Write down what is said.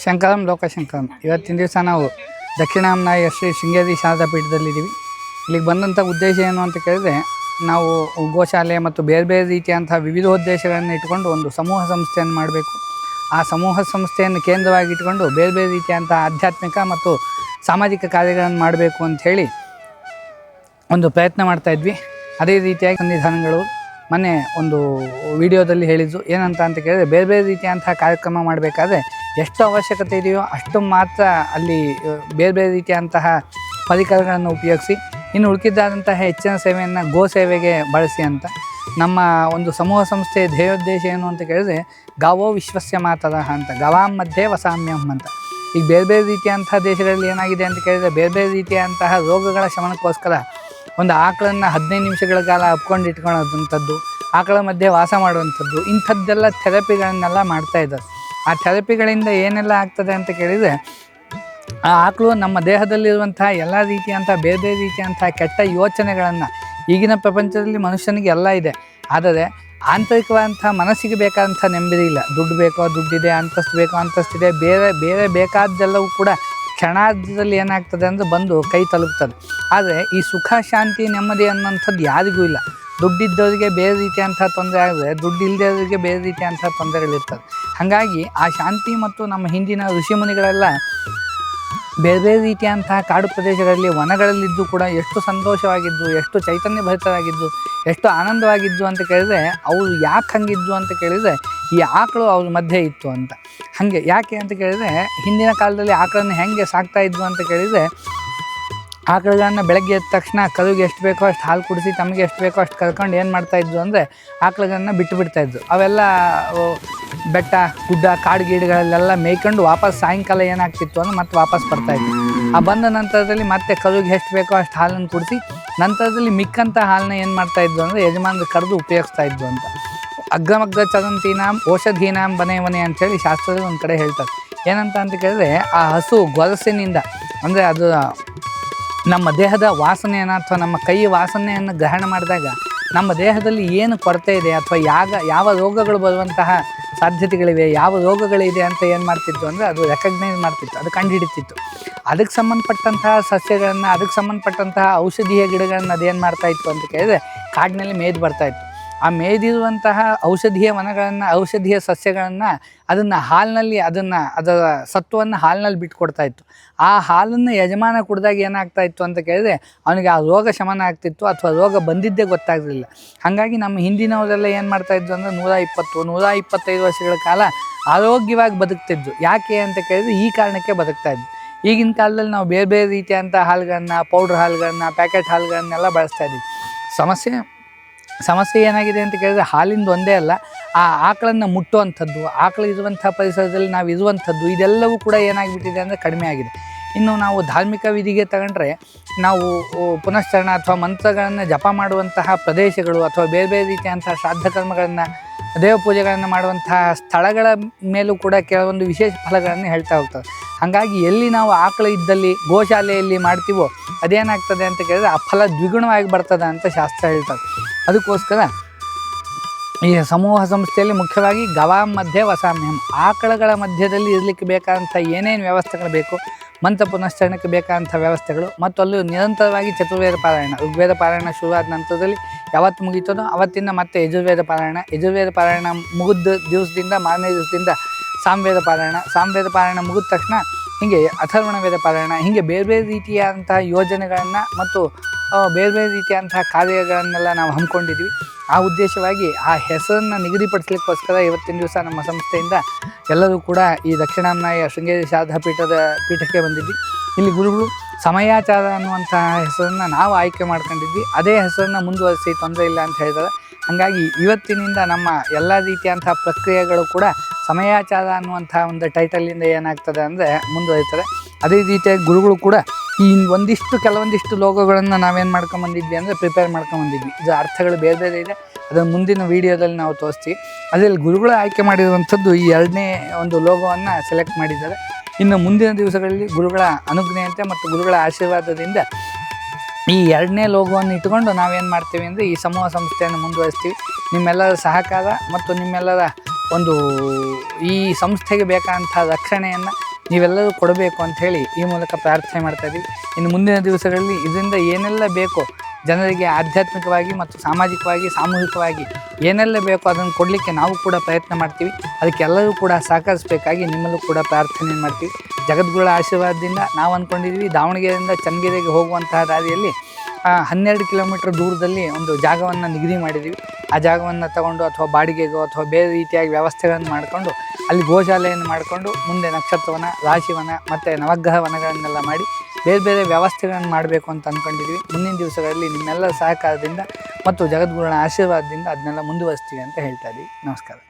ಶಂಕರಂ ಲೋಕಶಂಕರಂ. ಇವತ್ತಿನ ದಿವಸ ನಾವು ದಕ್ಷಿಣಾಮ್ನಾಯ ಶ್ರೀ ಶೃಂಗೇರಿ ಶಾರದಾ ಪೀಠದಲ್ಲಿದ್ದೀವಿ. ಇಲ್ಲಿಗೆ ಬಂದಂಥ ಉದ್ದೇಶ ಏನು ಅಂತ ಕೇಳಿದ್ರೆ, ನಾವು ಗೋಶಾಲೆ ಮತ್ತು ಬೇರೆ ಬೇರೆ ರೀತಿಯಂತಹ ವಿವಿಧೋದ್ದೇಶಗಳನ್ನು ಇಟ್ಕೊಂಡು ಒಂದು ಸಮೂಹ ಸಂಸ್ಥೆಯನ್ನು ಮಾಡಬೇಕು. ಆ ಸಮೂಹ ಸಂಸ್ಥೆಯನ್ನು ಕೇಂದ್ರವಾಗಿ ಇಟ್ಕೊಂಡು ಬೇರೆ ಬೇರೆ ರೀತಿಯಂಥ ಆಧ್ಯಾತ್ಮಿಕ ಮತ್ತು ಸಾಮಾಜಿಕ ಕಾರ್ಯಗಳನ್ನು ಮಾಡಬೇಕು ಅಂಥೇಳಿ ಒಂದು ಪ್ರಯತ್ನ ಮಾಡ್ತಾಯಿದ್ವಿ. ಅದೇ ರೀತಿಯಾಗಿ ಸಂವಿಧಾನಗಳು ಮೊನ್ನೆ ಒಂದು ವಿಡಿಯೋದಲ್ಲಿ ಹೇಳಿದ್ದು ಏನಂತ ಕೇಳಿದ್ರೆ, ಬೇರೆ ಬೇರೆ ರೀತಿಯಂತಹ ಕಾರ್ಯಕ್ರಮ ಮಾಡಬೇಕಾದ್ರೆ ಎಷ್ಟು ಅವಶ್ಯಕತೆ ಇದೆಯೋ ಅಷ್ಟು ಮಾತ್ರ ಅಲ್ಲಿ ಬೇರೆ ಬೇರೆ ರೀತಿಯಂತಹ ಪರಿಕರಗಳನ್ನು ಉಪಯೋಗಿಸಿ, ಇನ್ನು ಉಳಿಕಿದ್ದಾದಂತಹ ಹೆಚ್ಚಿನ ಸೇವೆಯನ್ನು ಗೋ ಸೇವೆಗೆ ಬಳಸಿ ಅಂತ. ನಮ್ಮ ಒಂದು ಸಮೂಹ ಸಂಸ್ಥೆಯ ಧ್ಯೇಯೋದ್ದೇಶ ಏನು ಅಂತ ಕೇಳಿದ್ರೆ, ಗಾವೋ ವಿಶ್ವಸ್ಯ ಮಾತರಃ ಅಂತ, ಗವಾಂ ಮಧ್ಯೆ ವಸಾಮ್ಯಂ ಅಂತ. ಈಗ ಬೇರೆ ಬೇರೆ ರೀತಿಯಂತಹ ದೇಶಗಳಲ್ಲಿ ಏನಾಗಿದೆ ಅಂತ ಕೇಳಿದರೆ, ಬೇರೆ ಬೇರೆ ರೀತಿಯಂತಹ ರೋಗಗಳ ಶಮನಕ್ಕೋಸ್ಕರ ಒಂದು ಆಕಳನ್ನು 15 ನಿಮಿಷಗಳ ಕಾಲ ಅಪ್ಕೊಂಡು ಇಟ್ಕೊಳ್ಳೋದಂಥದ್ದು, ಆಕಳ ಮಧ್ಯೆ ವಾಸ ಮಾಡುವಂಥದ್ದು, ಇಂಥದ್ದೆಲ್ಲ ಥೆರಪಿಗಳನ್ನೆಲ್ಲ ಮಾಡ್ತಾಯಿದ್ದಾರೆ. ಆ ಥೆರಪಿಗಳಿಂದ ಏನೆಲ್ಲ ಆಗ್ತದೆ ಅಂತ ಕೇಳಿದರೆ, ಆ ಆಕಳು ನಮ್ಮ ದೇಹದಲ್ಲಿರುವಂತಹ ಎಲ್ಲ ರೀತಿಯಂಥ ಬೇರೆ ಬೇರೆ ರೀತಿಯಂಥ ಕೆಟ್ಟ ಯೋಚನೆಗಳನ್ನು, ಈಗಿನ ಪ್ರಪಂಚದಲ್ಲಿ ಮನುಷ್ಯನಿಗೆ ಎಲ್ಲ ಇದೆ, ಆದರೆ ಆಂತರಿಕವಾದಂಥ ಮನಸ್ಸಿಗೆ ಬೇಕಾದಂಥ ನೆಮ್ಮದಿ ಇಲ್ಲ. ದುಡ್ಡು ಬೇಕೋ ದುಡ್ಡಿದೆ, ಅಂತಸ್ತು ಬೇಕೋ ಅಂತಸ್ತಿದೆ, ಬೇರೆ ಬೇರೆ ಬೇಕಾದ್ದೆಲ್ಲವೂ ಕೂಡ ಕ್ಷಣಾರ್ಧದಲ್ಲಿ ಏನಾಗ್ತದೆ ಅಂದರೆ ಬಂದು ಕೈ ತಲುಪ್ತದೆ. ಆದರೆ ಈ ಸುಖ ಶಾಂತಿ ನೆಮ್ಮದಿ ಅನ್ನೋಂಥದ್ದು ಯಾರಿಗೂ ಇಲ್ಲ. ದುಡ್ಡಿದ್ದವರಿಗೆ ಬೇರೆ ರೀತಿಯಂಥ ತೊಂದರೆ ಆದರೆ, ದುಡ್ಡು ಇಲ್ಲದವರಿಗೆ ಬೇರೆ ರೀತಿಯಂಥ ತೊಂದರೆಗಳಿರ್ತದೆ. ಹಾಗಾಗಿ ಆ ಶಾಂತಿ ಮತ್ತು ನಮ್ಮ ಹಿಂದಿನ ಋಷಿಮುನಿಗಳೆಲ್ಲ ಬೇರೆ ಬೇರೆ ರೀತಿಯಂತಹ ಕಾಡು ಪ್ರದೇಶಗಳಲ್ಲಿ ವನಗಳಲ್ಲಿದ್ದು ಕೂಡ ಎಷ್ಟು ಸಂತೋಷವಾಗಿದ್ದು, ಎಷ್ಟು ಚೈತನ್ಯ ಭರಿತರಾಗಿದ್ದು, ಎಷ್ಟು ಆನಂದವಾಗಿದ್ದು ಅಂತ ಕೇಳಿದರೆ, ಅವರು ಯಾಕೆ ಹಂಗಿದ್ದು ಅಂತ ಕೇಳಿದರೆ, ಈ ಆಕಳು ಅವ್ರ ಮಧ್ಯೆ ಇತ್ತು ಅಂತ. ಹಾಗೆ ಯಾಕೆ ಅಂತ ಕೇಳಿದರೆ, ಹಿಂದಿನ ಕಾಲದಲ್ಲಿ ಆಕಳನ್ನು ಹೆಂಗೆ ಸಾಕ್ತಾಯಿದ್ವು ಅಂತ ಕೇಳಿದರೆ, ಆಕಳುಗಳನ್ನು ಬೆಳಗ್ಗೆ ಎದ್ದ ತಕ್ಷಣ ಕರುಗೆ ಎಷ್ಟು ಬೇಕೋ ಅಷ್ಟು ಹಾಲು ಕುಡಿಸಿ, ತಮಗೆ ಎಷ್ಟು ಬೇಕೋ ಅಷ್ಟು ಕರ್ಕೊಂಡು ಏನು ಮಾಡ್ತಾಯಿದ್ವು ಅಂದರೆ ಆಕಳುಗಳನ್ನು ಬಿಟ್ಟು ಬಿಡ್ತಾಯಿದ್ರು. ಅವೆಲ್ಲ ಬೆಟ್ಟ ಗುಡ್ಡ ಕಾಡು ಗೀಡುಗಳಲ್ಲೆಲ್ಲ ಮೇಯ್ಕೊಂಡು ವಾಪಸ್ ಸಾಯಂಕಾಲ ಏನಾಗ್ತಿತ್ತು ಅಂದರೆ ಮತ್ತೆ ವಾಪಸ್ ಬರ್ತಾಯಿತ್ತು. ಆ ಬಂದ ನಂತರದಲ್ಲಿ ಮತ್ತೆ ಕರುಗೆ ಎಷ್ಟು ಬೇಕೋ ಅಷ್ಟು ಹಾಲನ್ನು ಕುಡಿಸಿ, ನಂತರದಲ್ಲಿ ಮಿಕ್ಕಂಥ ಹಾಲನ್ನ ಏನು ಮಾಡ್ತಾಯಿದ್ವು ಅಂದರೆ ಯಜಮಾನರು ಕರೆದು ಉಪಯೋಗಿಸ್ತಾಯಿದ್ವು ಅಂತ. ಅಗ್ರಮಗ್ರ ಚರಂತೀನಾಂ ಔಷಧೀನಾಂ ಬನೆ ಅಂಥೇಳಿ ಶಾಸ್ತ್ರದಲ್ಲಿ ಒಂದು ಕಡೆ ಹೇಳ್ತಾರೆ. ಏನಂತ ಕೇಳಿದ್ರೆ, ಆ ಹಸು ಗೊರಸಿನಿಂದ ಅಂದರೆ ಅದು ನಮ್ಮ ದೇಹದ ವಾಸನೆಯನ್ನು ಅಥವಾ ನಮ್ಮ ಕೈ ವಾಸನೆಯನ್ನು ಗ್ರಹಣ ಮಾಡಿದಾಗ ನಮ್ಮ ದೇಹದಲ್ಲಿ ಏನು ಕೊರತೆ ಇದೆ ಅಥವಾ ಯಾವ ರೋಗಗಳು ಬರುವಂತಹ ಸಾಧ್ಯತೆಗಳಿವೆ, ಯಾವ ರೋಗಗಳಿದೆ ಅಂತ ಏನು ಮಾಡ್ತಿತ್ತು ಅಂದರೆ ಅದು ರೆಕಗ್ನೈಸ್ ಮಾಡ್ತಿತ್ತು, ಅದು ಕಂಡುಹಿಡಿತಿತ್ತು. ಅದಕ್ಕೆ ಸಂಬಂಧಪಟ್ಟಂತಹ ಸಸ್ಯಗಳನ್ನು, ಅದಕ್ಕೆ ಸಂಬಂಧಪಟ್ಟಂತಹ ಔಷಧೀಯ ಗಿಡಗಳನ್ನು ಅದೇನು ಮಾಡ್ತಾಯಿತ್ತು ಅಂತ ಕೇಳಿದರೆ ಕಾಡಿನಲ್ಲಿ ಮೇಯ್ದು ಬರ್ತಾಯಿತ್ತು. ಆ ಮೇಯ್ದಿರುವಂತಹ ಔಷಧೀಯ ವನಗಳನ್ನು, ಔಷಧೀಯ ಸಸ್ಯಗಳನ್ನು ಅದನ್ನು ಹಾಲಿನಲ್ಲಿ ಅದರ ಸತ್ವವನ್ನು ಹಾಲಿನಲ್ಲಿ ಬಿಟ್ಕೊಡ್ತಾಯಿತ್ತು. ಆ ಹಾಲನ್ನು ಯಜಮಾನ ಕುಡಿದಾಗ ಏನಾಗ್ತಾಯಿತ್ತು ಅಂತ ಕೇಳಿದರೆ ಅವನಿಗೆ ಆ ರೋಗ ಶಮನ ಆಗ್ತಿತ್ತು ಅಥವಾ ರೋಗ ಬಂದಿದ್ದೇ ಗೊತ್ತಾಗಲಿಲ್ಲ. ಹಾಗಾಗಿ ನಮ್ಮ ಹಿಂದಿನವರೆಲ್ಲ ಏನು ಮಾಡ್ತಾಯಿದ್ರು ಅಂದರೆ 120-125 ವರ್ಷಗಳ ಕಾಲ ಆರೋಗ್ಯವಾಗಿ ಬದುಕ್ತಿದ್ದು. ಯಾಕೆ ಅಂತ ಕೇಳಿದರೆ ಈ ಕಾರಣಕ್ಕೆ ಬದುಕ್ತಾಯಿದ್ದು. ಈಗಿನ ಕಾಲದಲ್ಲಿ ನಾವು ಬೇರೆ ಬೇರೆ ರೀತಿಯಂಥ ಹಾಲುಗಳನ್ನು, ಪೌಡ್ರ್ ಹಾಲುಗಳನ್ನು, ಪ್ಯಾಕೆಟ್ ಹಾಲುಗಳನ್ನೆಲ್ಲ ಬಳಸ್ತಾಯಿದ್ದೀವಿ. ಸಮಸ್ಯೆ ಏನಾಗಿದೆ ಅಂತ ಕೇಳಿದರೆ, ಹಾಲಿಂದ ಒಂದೇ ಅಲ್ಲ, ಆ ಆಕಳನ್ನು ಮುಟ್ಟುವಂಥದ್ದು, ಆಕಳು ಇರುವಂಥ ಪರಿಸರದಲ್ಲಿ ನಾವು ಇರುವಂಥದ್ದು, ಇದೆಲ್ಲವೂ ಕೂಡ ಏನಾಗಿಬಿಟ್ಟಿದೆ ಅಂದರೆ ಕಡಿಮೆ ಆಗಿದೆ. ಇನ್ನು ನಾವು ಧಾರ್ಮಿಕ ವಿಧಿಗೆ ತಗೊಂಡ್ರೆ, ನಾವು ಪುನಶ್ಚರಣ ಅಥವಾ ಮಂತ್ರಗಳನ್ನು ಜಪ ಮಾಡುವಂತಹ ಪ್ರದೇಶಗಳು ಅಥವಾ ಬೇರೆ ಬೇರೆ ರೀತಿಯಂತಹ ಶ್ರಾದ್ದ ಕರ್ಮಗಳನ್ನು, ದೇವ ಪೂಜೆಗಳನ್ನು ಮಾಡುವಂತಹ ಸ್ಥಳಗಳ ಮೇಲೂ ಕೂಡ ಕೆಲವೊಂದು ವಿಶೇಷ ಫಲಗಳನ್ನು ಹೇಳ್ತಾ ಹೋಗ್ತದೆ. ಹಾಗಾಗಿ ಎಲ್ಲಿ ನಾವು ಆಕಳು ಇದ್ದಲ್ಲಿ ಗೋಶಾಲೆಯಲ್ಲಿ ಮಾಡ್ತೀವೋ ಅದೇನಾಗ್ತದೆ ಅಂತ ಕೇಳಿದ್ರೆ ಆ ಫಲ ದ್ವಿಗುಣವಾಗಿ ಬರ್ತದೆ ಅಂತ ಶಾಸ್ತ್ರ ಹೇಳ್ತದೆ. ಅದಕ್ಕೋಸ್ಕರ ಈ ಸಮೂಹ ಸಂಸ್ಥೆಯಲ್ಲಿ ಮುಖ್ಯವಾಗಿ ಗವಾಂ ಮಧ್ಯೆ ವಸಾಮ್ಯಂ, ಆಕಳಗಳ ಮಧ್ಯದಲ್ಲಿ ಇರಲಿಕ್ಕೆ ಬೇಕಾದಂಥ ಏನೇನು ವ್ಯವಸ್ಥೆಗಳು ಬೇಕು, ಮಂತ್ರ ಪುನಶ್ಚರಣಕ್ಕೆ ಬೇಕಾದಂಥ ವ್ಯವಸ್ಥೆಗಳು, ಮತ್ತು ಅಲ್ಲಿ ನಿರಂತರವಾಗಿ ಚತುರ್ವೇದ ಪಾರಾಯಣ, ಋಗ್ವೇದ ಪಾರಾಯಣ ಶುರುವಾದ ನಂತರದಲ್ಲಿ ಯಾವತ್ತು ಮುಗೀತದೋ ಅವತ್ತಿಂದ ಮತ್ತೆ ಯಜುರ್ವೇದ ಪಾರಾಯಣ ಮುಗಿದ ದಿವಸದಿಂದ ಮಾರನೇ ದಿವಸದಿಂದ ಸಾಮವೇದ ಪಾರಾಯಣ ಮುಗಿದ ತಕ್ಷಣ ಹೀಗೆ ಅಥರ್ವಣ ವೇದ ಪಾರಾಯಣ, ಹೀಗೆ ಬೇರೆ ಬೇರೆ ರೀತಿಯಾದಂತಹ ಯೋಜನೆಗಳನ್ನು ಮತ್ತು ಬೇರೆ ಬೇರೆ ರೀತಿಯಾದಂತಹ ಕಾರ್ಯಗಳನ್ನೆಲ್ಲ ನಾವು ಹಮ್ಮಿಕೊಂಡಿದ್ವಿ. ಆ ಉದ್ದೇಶವಾಗಿ ಆ ಹೆಸರನ್ನು ನಿಗದಿಪಡಿಸಲಿಕ್ಕೋಸ್ಕರ ಇವತ್ತಿನ ದಿವಸ ನಮ್ಮ ಸಂಸ್ಥೆಯಿಂದ ಎಲ್ಲರೂ ಕೂಡ ಈ ದಕ್ಷಿಣಾಮ್ನಾಯ ಶೃಂಗೇರಿ ಶಾರದಾ ಪೀಠಕ್ಕೆ ಬಂದಿದ್ವಿ. ಇಲ್ಲಿ ಗುರುಗಳು ಸಮಯಾಚಾರ ಅನ್ನುವಂತಹ ಹೆಸರನ್ನು ನಾವು ಆಯ್ಕೆ ಮಾಡ್ಕೊಂಡಿದ್ವಿ. ಅದೇ ಹೆಸರನ್ನು ಮುಂದುವರಿಸಿ ತೊಂದರೆ ಇಲ್ಲ ಅಂತ ಹೇಳಿದ್ದಾರೆ. ಹಾಗಾಗಿ ಇವತ್ತಿನಿಂದ ನಮ್ಮ ಎಲ್ಲ ರೀತಿಯಂತಹ ಪ್ರಕ್ರಿಯೆಗಳು ಕೂಡ ಸಮಯಾಚಾರ ಅನ್ನುವಂಥ ಒಂದು ಟೈಟಲಿಂದ ಏನಾಗ್ತದೆ ಅಂದರೆ ಮುಂದುವರಿತಾರೆ. ಅದೇ ರೀತಿಯಾಗಿ ಗುರುಗಳು ಕೂಡ ಈ ಕೆಲವೊಂದಿಷ್ಟು ಲೋಗೋಗಳನ್ನು ನಾವೇನು ಮಾಡ್ಕೊಂಬಂದಿದ್ವಿ ಅಂದರೆ ಪ್ರಿಪೇರ್ ಮಾಡ್ಕೊಂಬಂದಿದ್ವಿ. ಇದರ ಅರ್ಥಗಳು ಬೇರೆ ಬೇರೆ ಇದೆ, ಅದನ್ನು ಮುಂದಿನ ವೀಡಿಯೋದಲ್ಲಿ ನಾವು ತೋರಿಸ್ತೀವಿ. ಅದರಲ್ಲಿ ಗುರುಗಳು ಆಯ್ಕೆ ಮಾಡಿರುವಂಥದ್ದು ಈ 2ನೇ ಒಂದು ಲೋಗೋವನ್ನು ಸೆಲೆಕ್ಟ್ ಮಾಡಿದ್ದಾರೆ. ಇನ್ನು ಮುಂದಿನ ದಿವಸಗಳಲ್ಲಿ ಗುರುಗಳ ಅನುಜ್ಞೆಯಂತೆ ಮತ್ತು ಗುರುಗಳ ಆಶೀರ್ವಾದದಿಂದ ಈ 2ನೇ ಲೋಗೋವನ್ನು ಇಟ್ಕೊಂಡು ನಾವೇನು ಮಾಡ್ತೀವಿ ಅಂದರೆ ಈ ಸಮೂಹ ಸಂಸ್ಥೆಯನ್ನು ಮುಂದುವರಿಸ್ತೀವಿ. ನಿಮ್ಮೆಲ್ಲರ ಸಹಕಾರ ಮತ್ತು ನಿಮ್ಮೆಲ್ಲರ ಒಂದು ಈ ಸಂಸ್ಥೆಗೆ ಬೇಕಾದಂಥ ರಕ್ಷಣೆಯನ್ನು ನೀವೆಲ್ಲರೂ ಕೊಡಬೇಕು ಅಂತ ಹೇಳಿ ಈ ಮೂಲಕ ಪ್ರಾರ್ಥನೆ ಮಾಡ್ತಾ ಇದ್ದೀವಿ. ಇನ್ನು ಮುಂದಿನ ದಿವಸಗಳಲ್ಲಿ ಇದರಿಂದ ಏನೆಲ್ಲ ಬೇಕೋ ಜನರಿಗೆ ಆಧ್ಯಾತ್ಮಿಕವಾಗಿ ಮತ್ತು ಸಾಮಾಜಿಕವಾಗಿ ಸಾಮೂಹಿಕವಾಗಿ ಏನೆಲ್ಲ ಬೇಕೋ ಅದನ್ನು ಕೊಡಲಿಕ್ಕೆ ನಾವು ಕೂಡ ಪ್ರಯತ್ನ ಮಾಡ್ತೀವಿ. ಅದಕ್ಕೆಲ್ಲರೂ ಕೂಡ ಸಹಕರಿಸಬೇಕಾಗಿ ನಿಮ್ಮಲ್ಲೂ ಕೂಡ ಪ್ರಾರ್ಥನೆ ಮಾಡ್ತೀವಿ. ಜಗದ್ಗುರುಗಳ ಆಶೀರ್ವಾದದಿಂದ ನಾವು ಅಂದ್ಕೊಂಡಿದ್ದೀವಿ ದಾವಣಗೆರೆಯಿಂದ ಚನ್ನಗಿರಿಗೆ ಹೋಗುವಂತಹ ದಾರಿಯಲ್ಲಿ 12 ಕಿಲೋಮೀಟರ್ ದೂರದಲ್ಲಿ ಒಂದು ಜಾಗವನ್ನು ನಿಗದಿ ಮಾಡಿದ್ದೀವಿ. ಆ ಜಾಗವನ್ನು ತಗೊಂಡು ಅಥವಾ ಬಾಡಿಗೆಗೋ ಅಥವಾ ಬೇರೆ ರೀತಿಯಾಗಿ ವ್ಯವಸ್ಥೆಗಳನ್ನು ಮಾಡಿಕೊಂಡು ಅಲ್ಲಿ ಗೋಶಾಲೆಯನ್ನು ಮಾಡಿಕೊಂಡು ಮುಂದೆ ನಕ್ಷತ್ರವನ, ರಾಶಿವನ ಮತ್ತು ನವಗ್ರಹ ವನಗಳನ್ನೆಲ್ಲ ಮಾಡಿ ಬೇರೆ ಬೇರೆ ವ್ಯವಸ್ಥೆಗಳನ್ನು ಮಾಡಬೇಕು ಅಂತ ಅಂದ್ಕೊಂಡಿದ್ದೀವಿ. ಮುಂದಿನ ದಿವಸಗಳಲ್ಲಿ ನಿಮ್ಮೆಲ್ಲರ ಸಹಕಾರದಿಂದ ಮತ್ತು ಜಗದ್ಗುರುಗಳ ಆಶೀರ್ವಾದದಿಂದ ಅದನ್ನೆಲ್ಲ ಮುಂದುವರಿಸ್ತೀವಿ ಅಂತ ಹೇಳ್ತಾ ಇದ್ದೀವಿ. ನಮಸ್ಕಾರ.